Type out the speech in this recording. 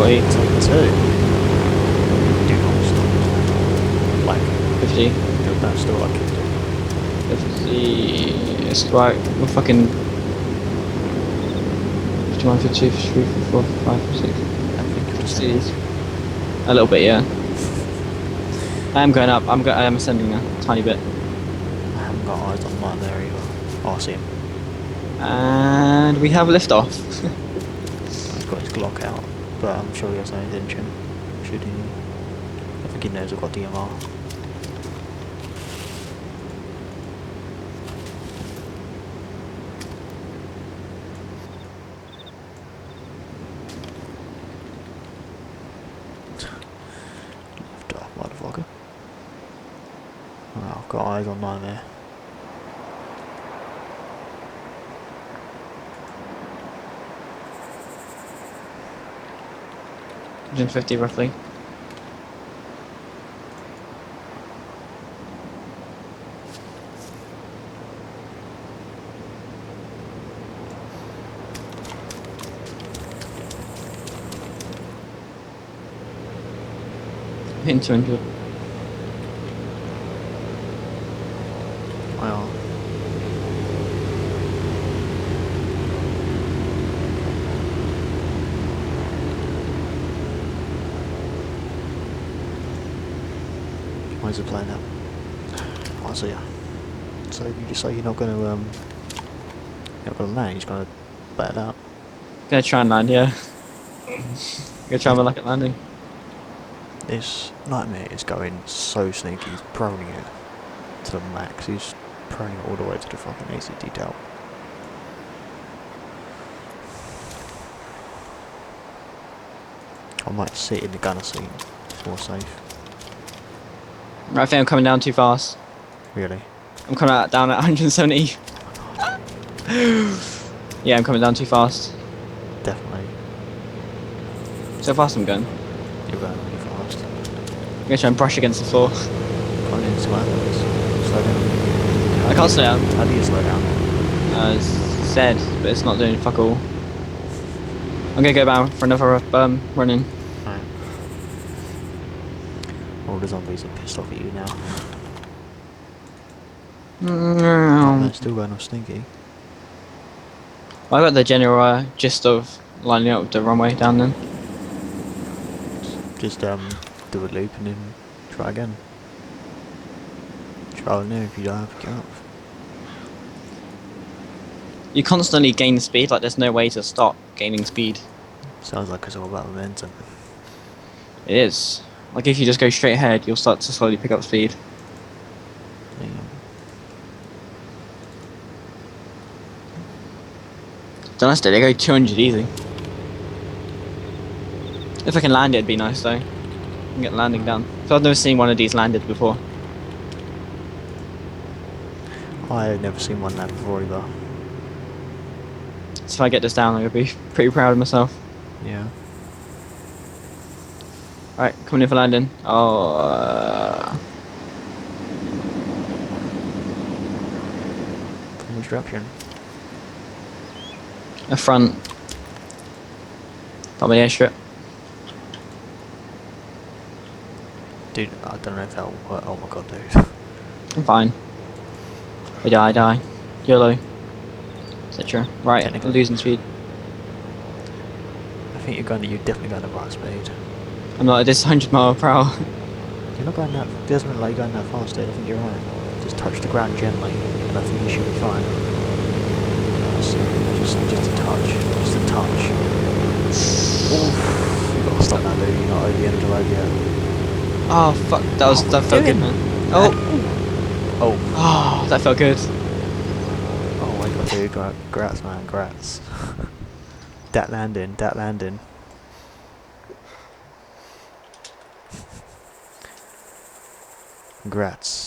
40. It's like 2. Do not stop. Like 50. That's still like 50. It's right. We're fucking 51, 52, 53, 54, 55, 56. I think it's 60s. A little bit, yeah. I am going up. I am ascending now, a tiny bit. I haven't got eyes on mine there either. Oh, I see him. And we have liftoff. He's got his Glock out, but I'm sure he has no intention. Should he? I think he knows I've got DMR. Lift off, motherfucker. Oh, I've got eyes on mine there. $150 roughly. Hitting 200. Well, where's the plane at? I see ya. So you just say you're not gonna land, you're just gonna bat it out. Gonna try and land, yeah. Gonna try my luck at landing. This nightmare is going so sneaky, he's proning it to the max, he's proning it all the way to the fucking AC detail. I might sit in the gunner seat, it's more safe. Right, I think I'm coming down too fast. Really? I'm coming out down at 170. Yeah, I'm coming down too fast. Definitely. So fast I'm going. You're going really fast. I'm gonna try and brush against the floor. Can't even slow down. Slow down. I can't slow down. How do you slow down? It's said, but it's not doing fuck all. I'm gonna go down for another run-in. Right. All the zombies are pissed off at you now. Oh, they're still going off sneaky. I got the general gist of lining up the runway down then. Just do a loop and then try again. Trial and error if you don't have to get up. You constantly gain speed, like there's no way to stop gaining speed. Sounds like it's all about momentum. It is. Like if you just go straight ahead, you'll start to slowly pick up speed. Yeah. Don't I they go 200 easy. If I can land it, it'd be nice though. I can get the landing down. So I've never seen one of these landed before. I've never seen one land before either. So if I get this down, I'm gonna be pretty proud of myself. Yeah. Alright, coming in for landing. Oh, From which direction? a front. Got my airstrip. Dude, I don't know if that will work. Oh my god, dude. I'm fine. I die. YOLO. Etc. Right, Technically. losing speed. I think you're definitely going at the right speed. I'm not at this 100 mile per hour. You're not going that, it doesn't look like you're going that fast, dude. I think you're right. Just touch the ground gently, and I think you should be fine. Just a touch. Just a touch. Oof. You've got to stop now, dude. You're not over the end of the road yet. Oh fuck, that felt good, man. Oh! Oh, that felt good. Oh my god, dude. Grats, man. Grats. that landing. Congrats.